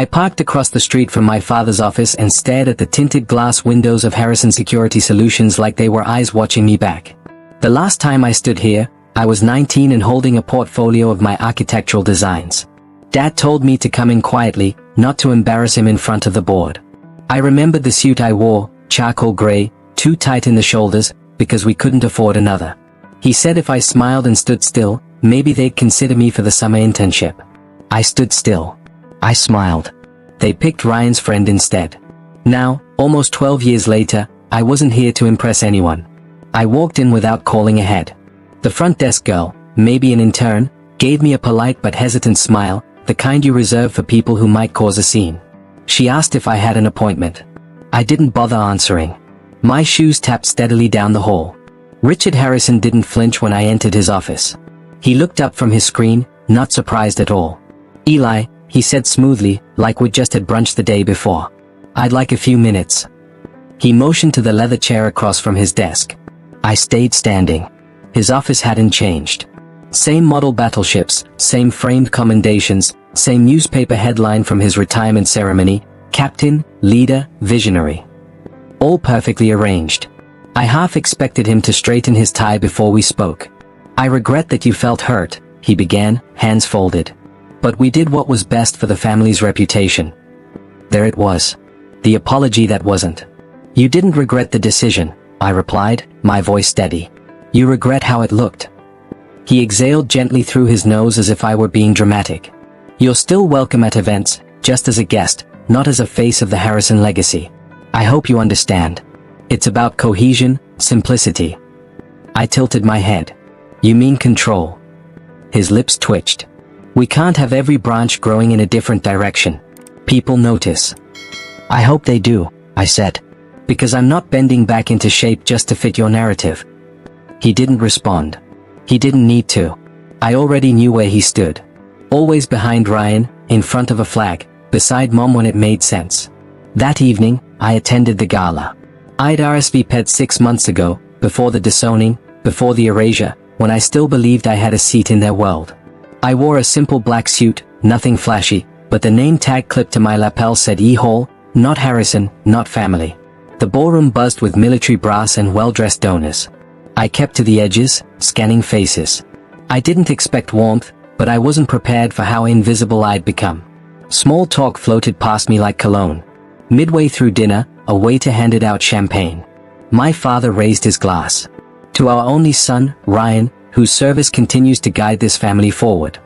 I parked across the street from my father's office and stared at the tinted glass windows of Harrison Security Solutions like they were eyes watching me back. The last time I stood here, I was 19 and holding a portfolio of my architectural designs. Dad told me to come in quietly, not to embarrass him in front of the board. I remembered the suit I wore, charcoal gray, too tight in the shoulders, because we couldn't afford another. He said if I smiled and stood still, maybe they'd consider me for the summer internship. I stood still. I smiled. They picked Ryan's friend instead. Now, almost 12 years later, I wasn't here to impress anyone. I walked in without calling ahead. The front desk girl, maybe an intern, gave me a polite but hesitant smile, the kind you reserve for people who might cause a scene. She asked if I had an appointment. I didn't bother answering. My shoes tapped steadily down the hall. Richard Harrison didn't flinch when I entered his office. He looked up from his screen, not surprised at all. "Eli," he said smoothly, like we'd just had brunch the day before. "I'd like a few minutes." He motioned to the leather chair across from his desk. I stayed standing. His office hadn't changed. Same model battleships, same framed commendations, same newspaper headline from his retirement ceremony, Captain, Leader, Visionary. All perfectly arranged. I half expected him to straighten his tie before we spoke. "I regret that you felt hurt," he began, hands folded. "But we did what was best for the family's reputation." There it was. The apology that wasn't. "You didn't regret the decision," I replied, my voice steady. "You regret how it looked." He exhaled gently through his nose as if I were being dramatic. "You're still welcome at events, just as a guest, not as a face of the Harrison legacy. I hope you understand. It's about cohesion, simplicity." I tilted my head. "You mean control?" His lips twitched. "We can't have every branch growing in a different direction. People notice." "I hope they do," I said. "Because I'm not bending back into shape just to fit your narrative." He didn't respond. He didn't need to. I already knew where he stood. Always behind Ryan, in front of a flag, beside Mom when it made sense. That evening, I attended the gala. I'd RSVP'd 6 months ago, before the disowning, before the erasure, when I still believed I had a seat in their world. I wore a simple black suit, nothing flashy, but the name tag clipped to my lapel said E. Hall, not Harrison, not family. The ballroom buzzed with military brass and well-dressed donors. I kept to the edges, scanning faces. I didn't expect warmth, but I wasn't prepared for how invisible I'd become. Small talk floated past me like cologne. Midway through dinner, a waiter handed out champagne. My father raised his glass. "To our only son, Ryan, whose service continues to guide this family forward."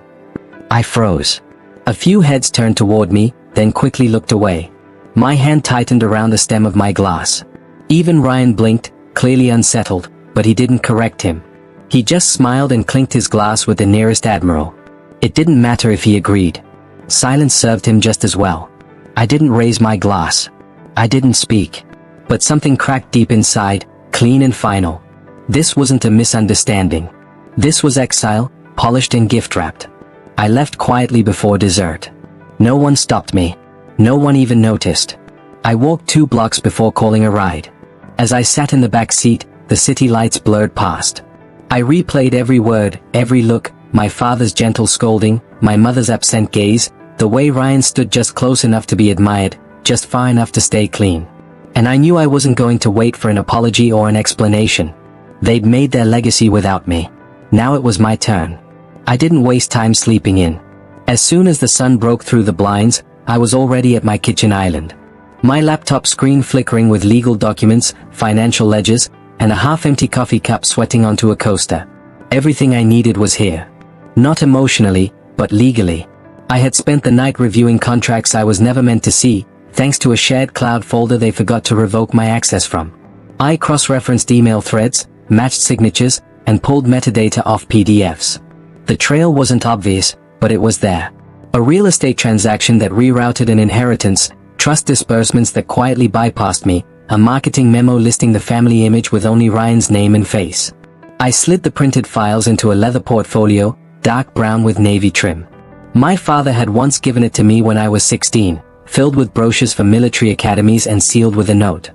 I froze. A few heads turned toward me, then quickly looked away. My hand tightened around the stem of my glass. Even Ryan blinked, clearly unsettled, but he didn't correct him. He just smiled and clinked his glass with the nearest admiral. It didn't matter if he agreed. Silence served him just as well. I didn't raise my glass. I didn't speak. But something cracked deep inside, clean and final. This wasn't a misunderstanding. This was exile, polished and gift-wrapped. I left quietly before dessert. No one stopped me. No one even noticed. I walked 2 blocks before calling a ride. As I sat in the back seat, the city lights blurred past. I replayed every word, every look, my father's gentle scolding, my mother's absent gaze, the way Ryan stood just close enough to be admired, just far enough to stay clean. And I knew I wasn't going to wait for an apology or an explanation. They'd made their legacy without me. Now it was my turn. I didn't waste time sleeping in. As soon as the sun broke through the blinds, I was already at my kitchen island. My laptop screen flickering with legal documents, financial ledgers, and a half-empty coffee cup sweating onto a coaster. Everything I needed was here. Not emotionally, but legally. I had spent the night reviewing contracts I was never meant to see, thanks to a shared cloud folder they forgot to revoke my access from. I cross-referenced email threads, matched signatures, and pulled metadata off PDFs. The trail wasn't obvious, but it was there. A real estate transaction that rerouted an inheritance, trust disbursements that quietly bypassed me, a marketing memo listing the family image with only Ryan's name and face. I slid the printed files into a leather portfolio, dark brown with navy trim. My father had once given it to me when I was 16, filled with brochures for military academies and sealed with a note.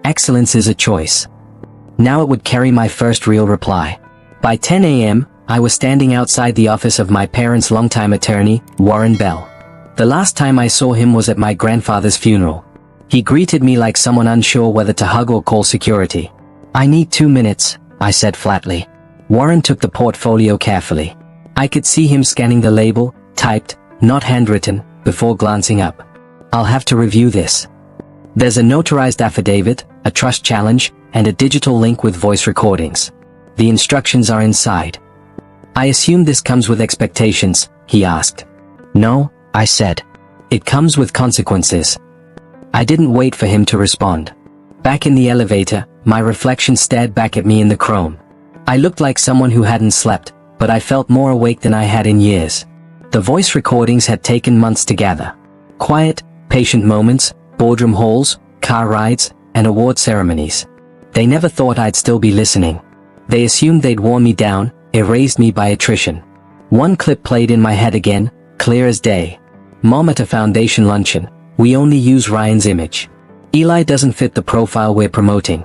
Excellence is a choice. Now it would carry my first real reply. By 10 a.m., I was standing outside the office of my parents' longtime attorney, Warren Bell. The last time I saw him was at my grandfather's funeral. He greeted me like someone unsure whether to hug or call security. "I need 2 minutes," I said flatly. Warren took the portfolio carefully. I could see him scanning the label, typed, not handwritten, before glancing up. "I'll have to review this. There's a notarized affidavit, a trust challenge, and a digital link with voice recordings. The instructions are inside." "I assume this comes with expectations?" he asked. "No," I said. "It comes with consequences." I didn't wait for him to respond. Back in the elevator, my reflection stared back at me in the chrome. I looked like someone who hadn't slept, but I felt more awake than I had in years. The voice recordings had taken months to gather. Quiet, patient moments, boardroom halls, car rides, and award ceremonies. They never thought I'd still be listening. They assumed they'd worn me down, erased me by attrition. One clip played in my head again, clear as day. "Mom, at a foundation luncheon, we only use Ryan's image. Eli doesn't fit the profile we're promoting."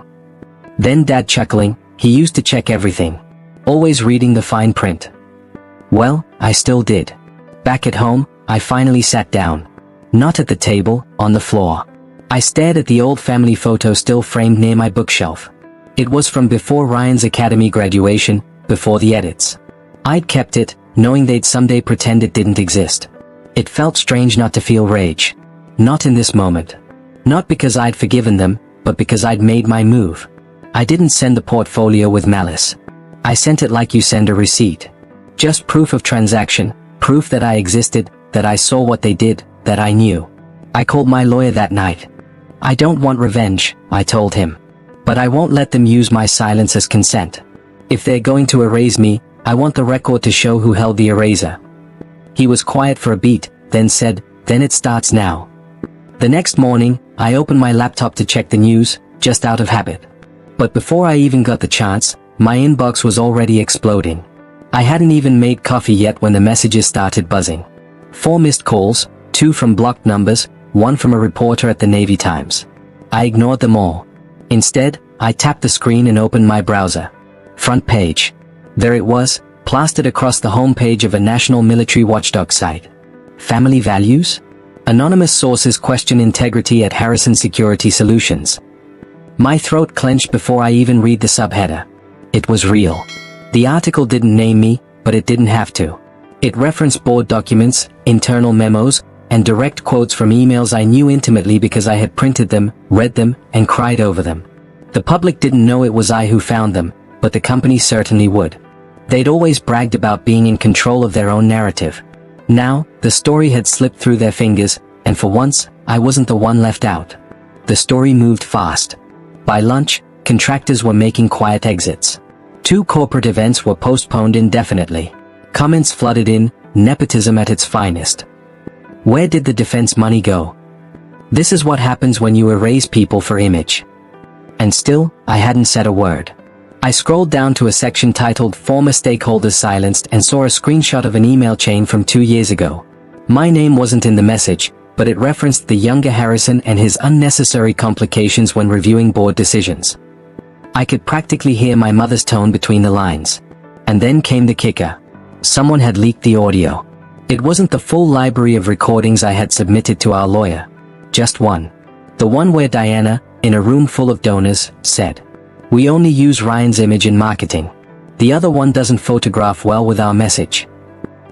Then Dad chuckling, "He used to check everything. Always reading the fine print." Well, I still did. Back at home, I finally sat down. Not at the table, on the floor. I stared at the old family photo still framed near my bookshelf. It was from before Ryan's academy graduation, before the edits. I'd kept it, knowing they'd someday pretend it didn't exist. It felt strange not to feel rage. Not in this moment. Not because I'd forgiven them, but because I'd made my move. I didn't send the portfolio with malice. I sent it like you send a receipt. Just proof of transaction, proof that I existed, that I saw what they did, that I knew. I called my lawyer that night. "I don't want revenge," I told him. "But I won't let them use my silence as consent. If they're going to erase me, I want the record to show who held the eraser." He was quiet for a beat, then said, "Then it starts now." The next morning, I opened my laptop to check the news, just out of habit. But before I even got the chance, my inbox was already exploding. I hadn't even made coffee yet when the messages started buzzing. 4 missed calls, 2 from blocked numbers, 1 from a reporter at the Navy Times. I ignored them all. Instead, I tapped the screen and opened my browser. Front page. There it was, plastered across the homepage of a national military watchdog site. Family values? Anonymous sources question integrity at Harrison Security Solutions. My throat clenched before I even read the subheader. It was real. The article didn't name me, but it didn't have to. It referenced board documents, internal memos, and direct quotes from emails I knew intimately because I had printed them, read them, and cried over them. The public didn't know it was I who found them, but the company certainly would. They'd always bragged about being in control of their own narrative. Now, the story had slipped through their fingers, and for once, I wasn't the one left out. The story moved fast. By lunch, contractors were making quiet exits. 2 corporate events were postponed indefinitely. Comments flooded in, nepotism at its finest. Where did the defense money go? This is what happens when you erase people for image. And still, I hadn't said a word. I scrolled down to a section titled Former Stakeholders Silenced and saw a screenshot of an email chain from 2 years ago. My name wasn't in the message, but it referenced the younger Harrison and his unnecessary complications when reviewing board decisions. I could practically hear my mother's tone between the lines. And then came the kicker. Someone had leaked the audio. It wasn't the full library of recordings I had submitted to our lawyer. Just one. The one where Diana, in a room full of donors, said, "We only use Ryan's image in marketing. The other one doesn't photograph well with our message."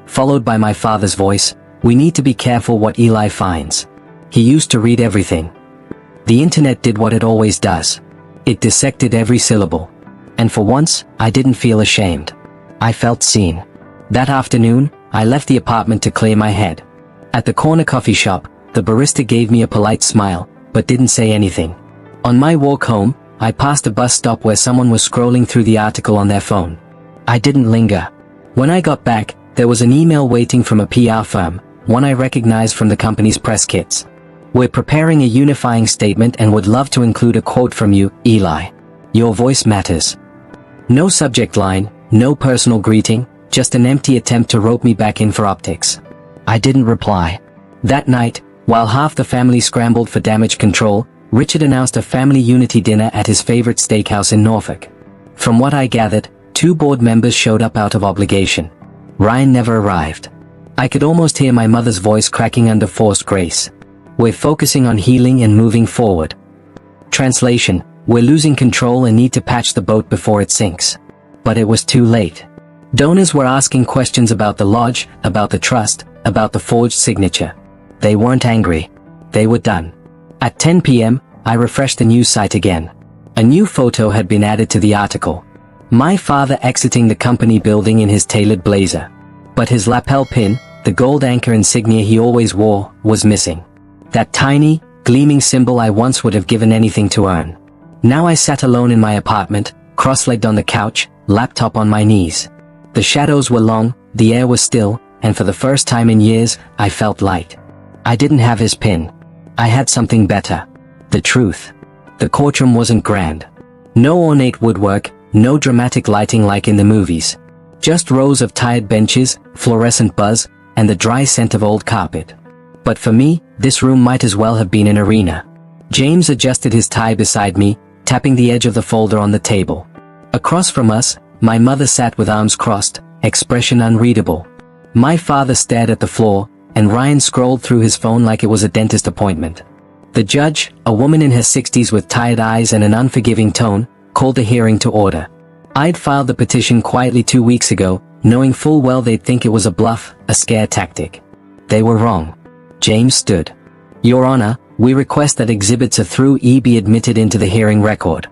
Followed by my father's voice, "We need to be careful what Eli finds. He used to read everything." The internet did what it always does. It dissected every syllable. And for once, I didn't feel ashamed. I felt seen. That afternoon, I left the apartment to clear my head. At the corner coffee shop, the barista gave me a polite smile, but didn't say anything. On my walk home, I passed a bus stop where someone was scrolling through the article on their phone. I didn't linger. When I got back, there was an email waiting from a PR firm, one I recognized from the company's press kits. "We're preparing a unifying statement and would love to include a quote from you, Eli. Your voice matters." No subject line, no personal greeting, just an empty attempt to rope me back in for optics. I didn't reply. That night, while half the family scrambled for damage control, Richard announced a family unity dinner at his favorite steakhouse in Norfolk. From what I gathered, 2 board members showed up out of obligation. Ryan never arrived. I could almost hear my mother's voice cracking under forced grace. We're focusing on healing and moving forward. Translation: we're losing control and need to patch the boat before it sinks. But it was too late. Donors were asking questions about the lodge, about the trust, about the forged signature. They weren't angry. They were done. At 10 p.m., I refreshed the news site again. A new photo had been added to the article. My father exiting the company building in his tailored blazer. But his lapel pin, the gold anchor insignia he always wore, was missing. That tiny, gleaming symbol I once would have given anything to earn. Now I sat alone in my apartment, cross-legged on the couch, laptop on my knees. The shadows were long, the air was still, and for the first time in years, I felt light. I didn't have his pin. I had something better. The truth. The courtroom wasn't grand. No ornate woodwork, no dramatic lighting like in the movies. Just rows of tired benches, fluorescent buzz, and the dry scent of old carpet. But for me, this room might as well have been an arena. James adjusted his tie beside me, tapping the edge of the folder on the table. Across from us, my mother sat with arms crossed, expression unreadable. My father stared at the floor, and Ryan scrolled through his phone like it was a dentist appointment. The judge, a woman in her 60s with tired eyes and an unforgiving tone, called the hearing to order. I'd filed the petition quietly 2 weeks ago, knowing full well they'd think it was a bluff, a scare tactic. They were wrong. James stood. Your Honor, we request that exhibits A through E be admitted into the hearing record.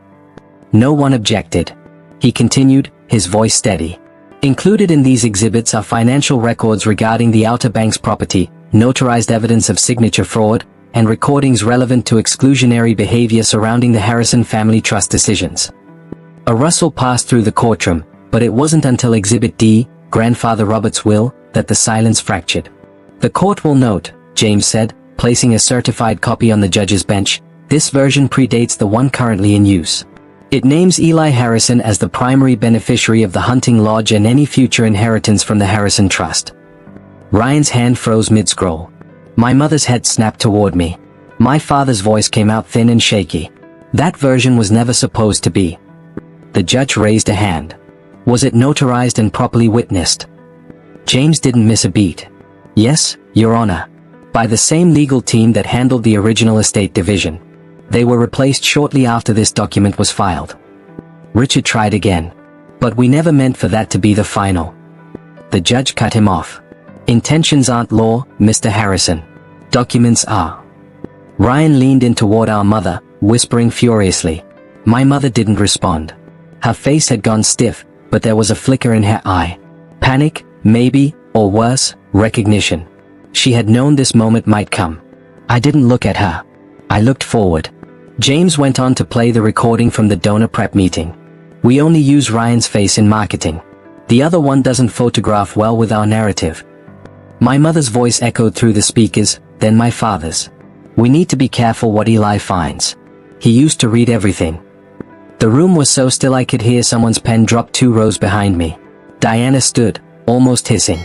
No one objected. He continued, his voice steady. Included in these exhibits are financial records regarding the Outer Banks property, notarized evidence of signature fraud, and recordings relevant to exclusionary behavior surrounding the Harrison family trust decisions. A rustle passed through the courtroom, but it wasn't until Exhibit D, Grandfather Robert's will, that the silence fractured. The court will note, James said, placing a certified copy on the judge's bench, this version predates the one currently in use. It names Eli Harrison as the primary beneficiary of the hunting lodge and any future inheritance from the Harrison Trust. Ryan's hand froze mid-scroll. My mother's head snapped toward me. My father's voice came out thin and shaky. That version was never supposed to be. The judge raised a hand. Was it notarized and properly witnessed? James didn't miss a beat. Yes, Your Honor. By the same legal team that handled the original estate division. They were replaced shortly after this document was filed. Richard tried again. But we never meant for that to be the final. The judge cut him off. Intentions aren't law, Mr. Harrison. Documents are. Ryan leaned in toward our mother, whispering furiously. My mother didn't respond. Her face had gone stiff, but there was a flicker in her eye. Panic, maybe, or worse, recognition. She had known this moment might come. I didn't look at her. I looked forward. James went on to play the recording from the donor prep meeting. We only use Ryan's face in marketing. The other one doesn't photograph well with our narrative. My mother's voice echoed through the speakers, then my father's. We need to be careful what Eli finds. He used to read everything. The room was so still I could hear someone's pen drop 2 rows behind me. Diana stood, almost hissing.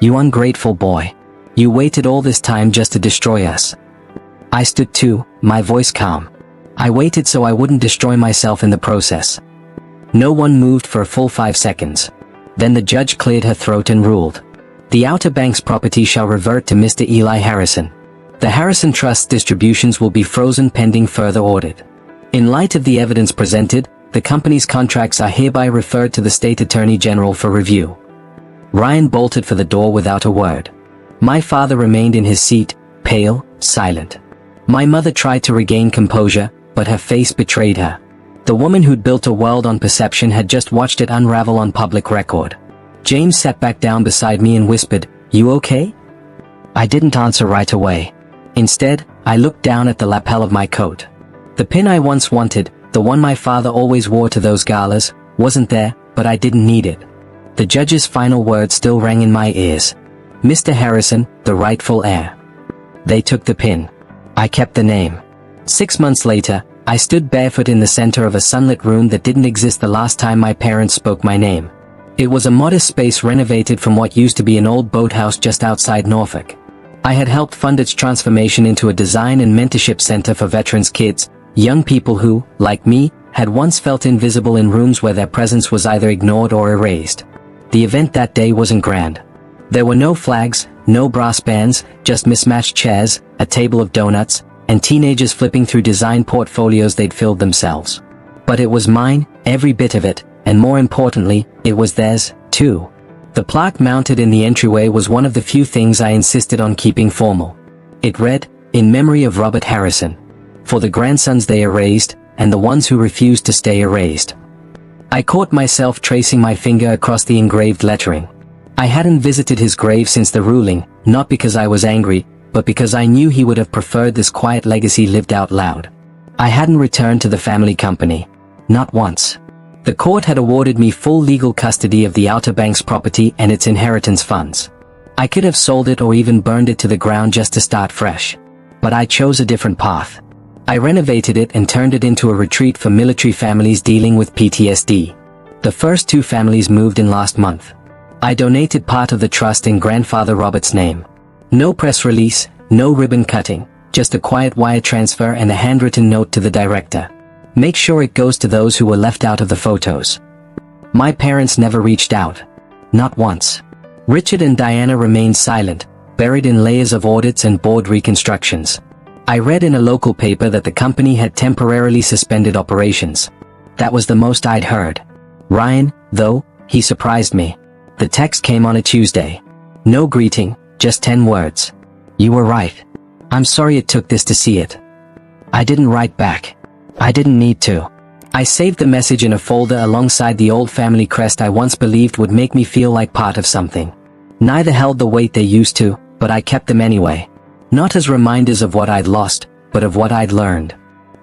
You ungrateful boy. You waited all this time just to destroy us. I stood too, my voice calm. I waited so I wouldn't destroy myself in the process. No one moved for a full 5 seconds. Then the judge cleared her throat and ruled. The Outer Banks property shall revert to Mr. Eli Harrison. The Harrison Trust's distributions will be frozen pending further audit. In light of the evidence presented, the company's contracts are hereby referred to the State Attorney General for review. Ryan bolted for the door without a word. My father remained in his seat, pale, silent. My mother tried to regain composure, but her face betrayed her. The woman who'd built a world on perception had just watched it unravel on public record. James sat back down beside me and whispered, "You okay?" I didn't answer right away. Instead, I looked down at the lapel of my coat. The pin I once wanted, the one my father always wore to those galas, wasn't there, but I didn't need it. The judge's final words still rang in my ears. Mr. Harrison, the rightful heir. They took the pin. I kept the name. 6 months later, I stood barefoot in the center of a sunlit room that didn't exist the last time my parents spoke my name. It was a modest space renovated from what used to be an old boathouse just outside Norfolk. I had helped fund its transformation into a design and mentorship center for veterans' kids, young people who, like me, had once felt invisible in rooms where their presence was either ignored or erased. The event that day wasn't grand. There were no flags, no brass bands, just mismatched chairs, a table of donuts, and teenagers flipping through design portfolios they'd filled themselves. But it was mine, every bit of it, and more importantly, it was theirs, too. The plaque mounted in the entryway was one of the few things I insisted on keeping formal. It read, "In memory of Robert Harrison. For the grandsons they erased, and the ones who refused to stay erased." I caught myself tracing my finger across the engraved lettering. I hadn't visited his grave since the ruling, not because I was angry, but because I knew he would have preferred this quiet legacy lived out loud. I hadn't returned to the family company. Not once. The court had awarded me full legal custody of the Outer Banks property and its inheritance funds. I could have sold it or even burned it to the ground just to start fresh. But I chose a different path. I renovated it and turned it into a retreat for military families dealing with PTSD. The first 2 families moved in last month. I donated part of the trust in grandfather Robert's name. No press release, no ribbon cutting, just a quiet wire transfer and a handwritten note to the director. Make sure it goes to those who were left out of the photos. My parents never reached out. Not once. Richard and Diana remained silent, buried in layers of audits and board reconstructions. I read in a local paper that the company had temporarily suspended operations. That was the most I'd heard. Ryan, though, he surprised me. The text came on a Tuesday. No greeting, just 10 words. "You were right. I'm sorry it took this to see it." I didn't write back. I didn't need to. I saved the message in a folder alongside the old family crest I once believed would make me feel like part of something. Neither held the weight they used to, but I kept them anyway. Not as reminders of what I'd lost, but of what I'd learned.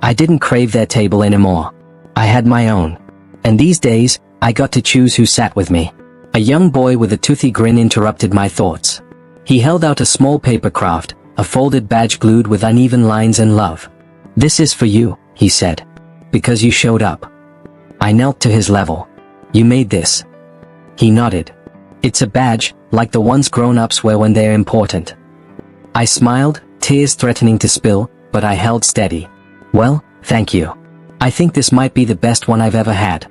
I didn't crave their table anymore. I had my own. And these days, I got to choose who sat with me. A young boy with a toothy grin interrupted my thoughts. He held out a small paper craft, a folded badge glued with uneven lines and love. "This is for you," he said. "Because you showed up." I knelt to his level. "You made this." He nodded. "It's a badge, like the ones grown-ups wear when they're important." I smiled, tears threatening to spill, but I held steady. "Well, thank you. I think this might be the best one I've ever had."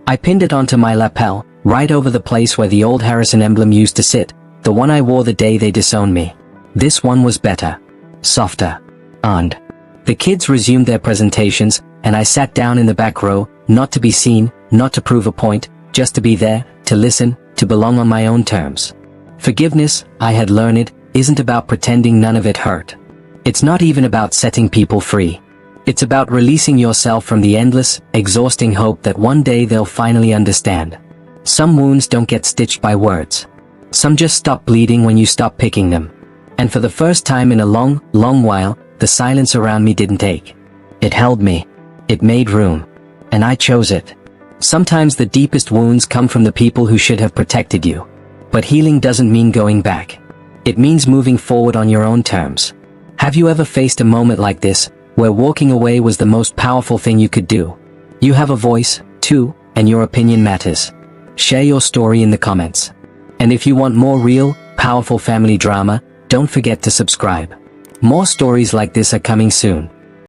I pinned it onto my lapel, right over the place where the old Harrison emblem used to sit, the one I wore the day they disowned me. This one was better. Softer. And the kids resumed their presentations, and I sat down in the back row, not to be seen, not to prove a point, just to be there, to listen, to belong on my own terms. Forgiveness, I had learned, isn't about pretending none of it hurt. It's not even about setting people free. It's about releasing yourself from the endless, exhausting hope that one day they'll finally understand. Some wounds don't get stitched by words. Some just stop bleeding when you stop picking them. And for the first time in a long, long while, the silence around me didn't ache. It held me. It made room. And I chose it. Sometimes the deepest wounds come from the people who should have protected you. But healing doesn't mean going back. It means moving forward on your own terms. Have you ever faced a moment like this, where walking away was the most powerful thing you could do? You have a voice, too, and your opinion matters. Share your story in the comments. And if you want more real, powerful family drama, don't forget to subscribe. More stories like this are coming soon.